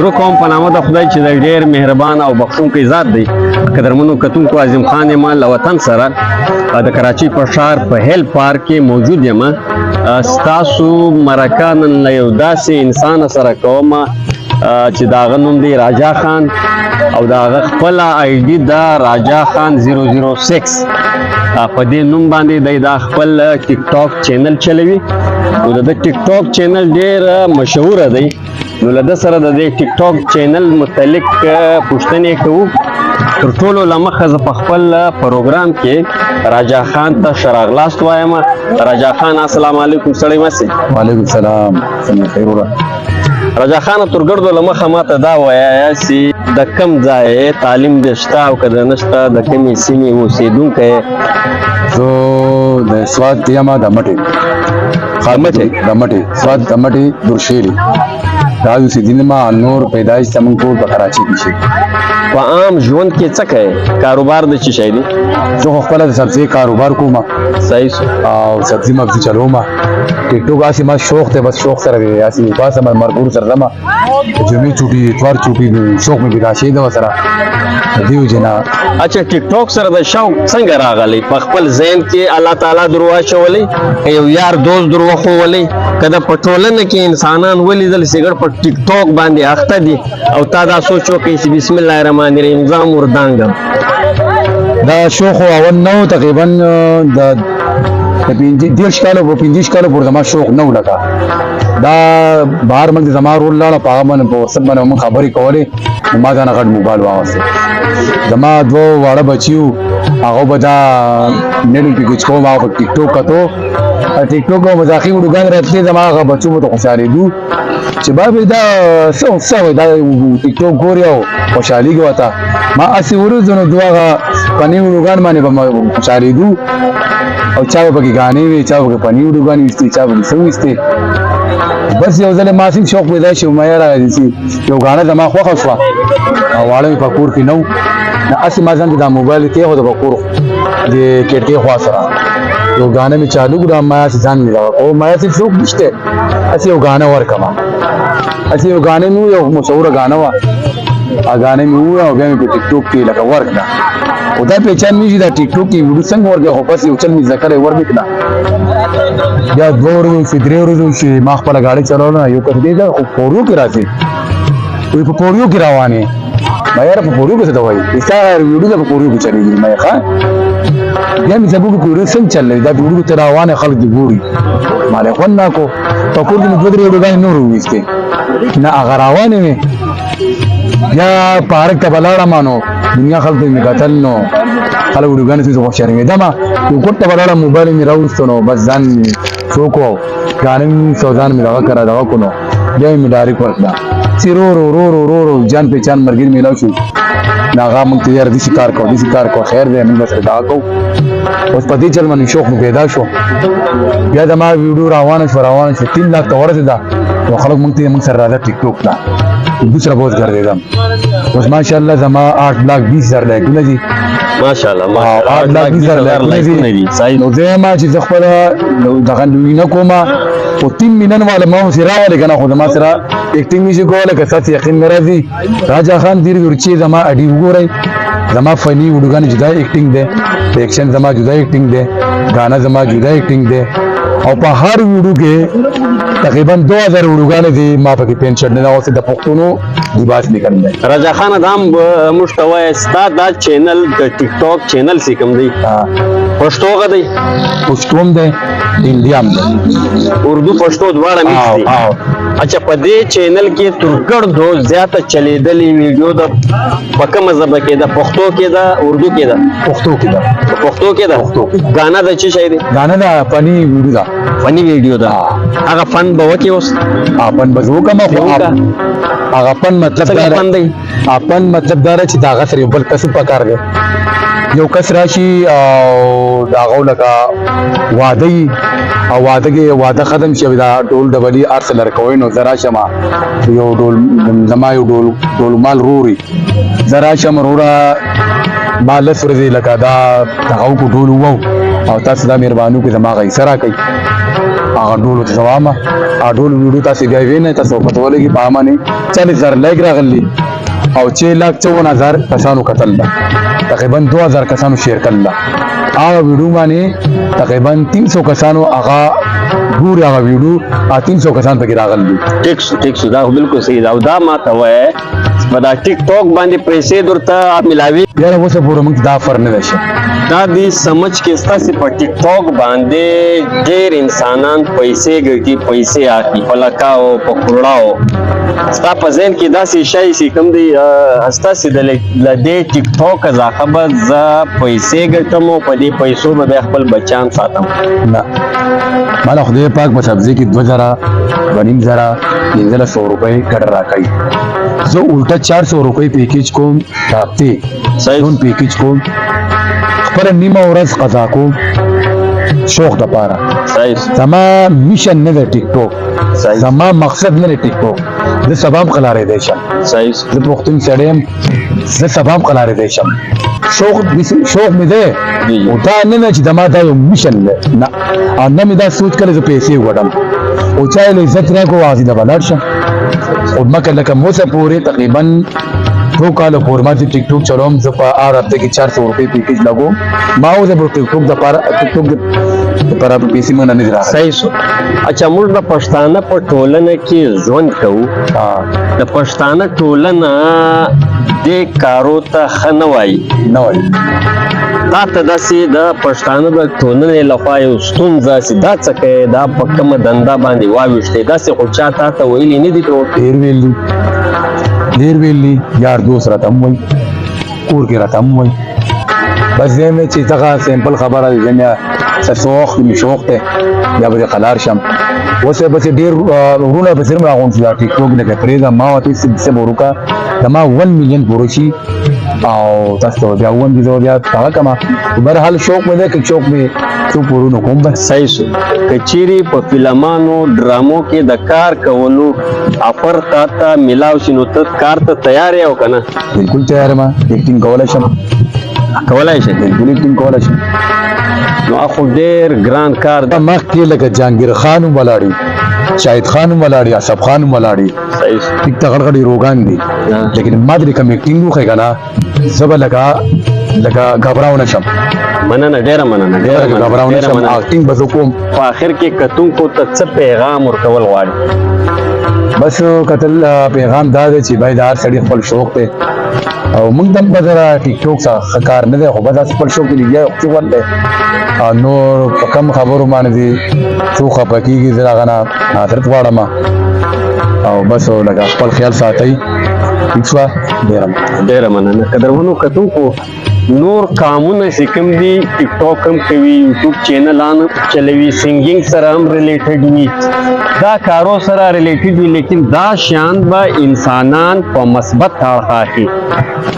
شروع کوم په نامه د خدای چې د ډېر مهربان او بخښونکی ذات دی. قدرمنو کتونکو، عظیم خان یم له وطن سره د کراچۍ په ښار په هیل پارک کې موجود یم. ستاسو مرکه نن له یو داسې انسان سره کوم چې د هغه نوم دی راجا خان او د هغه خپله آی ډي ده راجا خان 006. په دې نوم باندې دی دا خپل ټیک ټاک چینل چلوي. نو د ټیک ټاک چینل ډېر مشهوره دی. نو له ده سره د دې ټیک ټاک چینل متعلق پوښتنې کوو. تر ټولو له مخه زه په خپل پروګرام کې راجا خان ته ښه راغلاست وایم. راجا خان السلام علیکم. سړی مسې. وعلیکم السلام. څنګه خیر وره؟ راجا خان ترګردو له مخه ماته دا وایه چې د کوم ځای تعلیم دې شته او که د نشته د کومې سیمې اوسېدونکی یې؟ زه د سوات یم د مټې سوات د مټې درشیري دا اوسېدونکی ما. نور پیدایش زموږ ټول په کراچۍ کې شي. په عام ژوند کې څه کوې؟ کاروبار د څه شی دی؟ زه خو خپله د سبزۍ کاروبار کوم صحیح او سبزي مبزي چلوم. ټیک ټاک هسې ما شوق دی، بس شوق سره دی. هسې پاسه ملګرو سره ځم جمعې چوټي اتوار چوټي شوق مې پیدا شوی دی ورسره د دې وجې نه. اچھا ټیک ټاک سره د شوق څنګه راغلی؟ په خپل ذهن کې الله تعالی در واچولی، که یو یار دوست در وښولی، که د په ټولنه کې انسانان ولیدل چې ګډ په ټیک ټاک باندې اخته دي او تا دا سوچ وکړې چې بسم الله الرحمن الرحیم ځان وردانګم؟ دا شوق خو اول نه و، تقریبا د 30 کالو پورې زما شوق نه و. لکه دا بهر ملک زما رول لاړه، په هغه باندې په واتسپ باندې موږ خبرې کولې. ما ځانه غټ موبایل واغوستی. زما دوه واړه بچي وو، هغه به دا نیټ پې کوچ کوم، هغه په ټیک ټاک کتو. ټیک ټاک او مزاحي ویډیوګانې راتلې. زما هغه بچو به ته خوشحالېدو چې بابې دا څه وایي دا ټیک ټاک ګورې او خوشحالېږي ورته. ما هسې ورځو نو دوه هغه فني ویډیوګانې باندې به خوشحالېدو او چا به پکې ګانې وي، چا به پکې فني ویډیوګانې ویستې، چا به څه ویستې. بس یو ځل ما سم شوق پیدا شو، ما یاره یو غاڼه زما خوښه شوه او واړه مې په کور کې نه و. هسې ما ځان ته دا موبایل کېښود په کور د کړکۍ خوا سره یو غاڼه مې چالو کړه. ما هسې ځان مې دغه کوم، ما هسې شوق نشته، هسې یو غاڼه ورکړم. هسې یو غاڼه مې یو مشهوره غاڼه وه، هغه غاڼه مې وویل او بیا مې په ټیک ټاک کې لکه ورکړه. خو دا پېچان مې چې دا ټیک ټاک کې ویډیو څنګه ورکړې، خو بس یو چل مې زده کړی ور مې کړه. بیا 2 ورځو چې 3 ورځو چې ما خپله ګاډۍ چلوله، یو کس دی خو پوریو کې راځي، وایي په پوریو کې روانې. ما یاره په پوریو کې څه ته وایي؟ ستا ویډیو ته په پوریو کې چلېږي. ما یې ښه بیا مې زموږ په ویډیو څنګه چل دا ویډیو ته روانې خلک دې ګوري. ما له خوند نه کو په کور کې مې 2-3 ویډیوګانې نور وویستې نه هغه روانې وې. بیا پارک ته به لاړم نو دنیا خلک ته مې کتل، نو خلک ویډیوګانې ته خو شرمېدم. یو کوټ ته به لاړم، موبایل مې راوستو نو بس ځان مې څوک و ګاڼې مې سو ځان مې دغه کړه دغه کو نو بیا مې ډایرکټ ورکړه. چې رو جان پېچان ملګري میلاو شو، نو هغه موږ ته یاره داسې کار کوه خیر دی موږ به سره دغه کوو. اوس په دې چل باندې شوق مې پیدا شو. بیا زما ویډیو روانه شوه 3 لاک ته ورسېده. نو خلک موږ سره راځه ټیک ټاک ته دوسرا بہت ګرځېدم. اوس ماشاءالله زما 8,20,000 لایکونه دي. ماشاءالله 8,20,000 لایکونه دي. نو زه ما چې زه خپله دغه لوی نه کوم خو 3 ملیون والا ما اوسې راولې که نه، خو زما سره ایکټینګ نشي کولی. که ستاسې یقین مې راځي راجا خان چې زما اډي وګورئ، زما فني ویډیوګانې جدا ایکټینګ دی، ایکشن زما جدا ایکټینګ دی، ګانا زما جدا ایکټینګ دی. او په هر ویډیو کې تقریبا 2000 ویډیوګانې دي ما پکې پینشن نه اوسې د پښتونو لباس لیکل دی. راجا خان دا موږ ته وایه ستا دا چینل د ټیک ټاک چینل چې کوم دی پښتو غه دی؟ پښتو هم دی، هندي هم دی، اردو پښتو دواړه مکس دي. اچھا په دې چینل کې ترګردو زیاته چلیدلې ویډیو د په کومه ژبه کې ده؟ پښتو کې ده، اردو کې ده؟ پښتو کې ده. ګانا د څه شی دی؟ ګانا د فني ویډیو ده. فني ویډیو ده. هغه فن به وکړې اوس؟ فن به زه وکړم. خو هغه فن مطلب دا ده چې د هغه سره یو بل کس پکار دی. یو کس راشي او د هغه لکه واده وي او واده ختم شي، دا ډول ډبلي هر څه لرکوئ، نو زه راشم یو ډول زما یو ډول مال روري، زه راشم وروره ما 10 ورځې لکه دا دغه وکړو ډول ووو او تاسو دا مهرباني وکړئ زما هغه حصه راکئ. هغه ډول ته زوامه ډول ویډیو تاسو بیا وینئ تاسو پته ولګي په امانه 40,000 لایک راغلي او 6,54,000 کسانو کتل تقریبا 2,000 کسانو شیر کړل هغه ویډیو باندې تقریبا 300 کسانو هغه ګوري هغه ویډیو 300 کسان پکې راغلي ټیک شو دا بالکل صحیح دا او دا ما ته وای په دا ټیک ټاک باندې پیسې درته ملاوي یاره اوس پورې موږ دا فر نه شي دا دې سمجھ کې ستاسو په ټیک ټاک باندې ډېر انسانان پیسې ګټي پیسې اخلي په لکاو په کروڑاو ستا په ذهن کې داسې شی چې کوم دی ستاسو د دې ټیک ټاک ځا خبر ز پیسې ګټم او په دې پیسو به خپل بچان ساتم نه مالا خدای پاک په سبزی کې 2,000 2,500 1,500 روپۍ ګټه راکړي زه الټا 400 روپۍ پیکیج کوم هفته دون پیکیج کوم خپل نیمه ورځ قضا کوم شوق د پاره زما میشن نه دی ټیک ټاک زما مقصد نه دی ټیک ټاک زه سبب قلارې دی شم زه پښتون سړی زه سبب قلارې دی شم شوق مې دی او دا نه چې دما دا یو میشن دی نه او نه مې دا سوچ کړی زه پیسې وګټم او چا له عزت راکو واځي د بلار شم او مکه لکه موسه پورې تقریبا 2 کال پورې ما ټیک ټاک چلوم زه په هفته کې 400 روپۍ پیکیج لګوم ما اوس په ټیک ټاک د لپاره ټیک ټاک لپاره پیسې مونږ نه راځي صحیح شو اچھا موږ د پښتانه په ټولنه کې ژوند کوو د پښتانه ټولنه دې کارو ته خنوي نه وای تا ته داسې د پښتانه د ټولنې لخوا یو ستونزه چې دا څه کوي دا په کومه دنده باندې واوښتې داسې خو چا تا ته ویلي نه دي ډېر ویلي یار دوست راته هم وایي کور کې راته هم وایي بس زه مې چې دغه سمپل خبره ده زه مې څه شوق مې شوق دی بیا به قلار شم اوس به ډېر ورونه به سره راغون چې ټیک ټاک نه پرېږدم ما ورته څه به وکړه زما 1 ملیون پوره شي او تاسو بیا 1 دې بیا هغه کما بهرحال شوق مې ده که شوق مې څو پورونه کوم بس صحیح شو کچيري په فلمانو ډرامو کې د کار کولو افر تا ملاو شنو ته کار ته تیار یو کنه بالکل تیار ما ایکټینګ کولای شم بالکل ایکټینګ کولای شم نو اخو ډېر ګران کار دا مخ کې لکه جهانگیر خان ولاړی شاهد خان ولاړی اسف خان ولاړی صحیح ټیک ټاک غړي روغان دي لیکن ما دې کوم ایکټینګ وکړه کنه زب لگا غبراونه شم مننه ډېر مننه غبراونه شم ایکټینګ بزو کوم په اخر کې کتونکو ته څه پیغام ورکول غواړي بس قتل پیغام دا دی چې باید هر سړی خپل شوق ته او موږ دم بدره ټیک ټاک څخه کار نه دی خو بس خپل شوق دی یا څه ولله نور په کم خبرو باندې دي څو خپکیږي زړه غنا حضرت واړه او بس لګا خپل خیال ساتي هیڅ ډېر مننه قدرمنو کتونکو نور کامونه چې کوم دي ټیک ټاک هم کوي یوټیوب چینلان چلوي سنگینګ سره هم ریلیټډ وي دا کارو سره ریلیټډ وي لیکن دا شان به انسانان په مثبت اړخ اخلي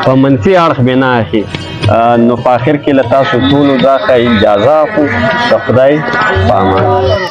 په منفي اړخ بنا اخلي نو په اخر کې له تاسو ټولو دا اجازه خو د خدای په امان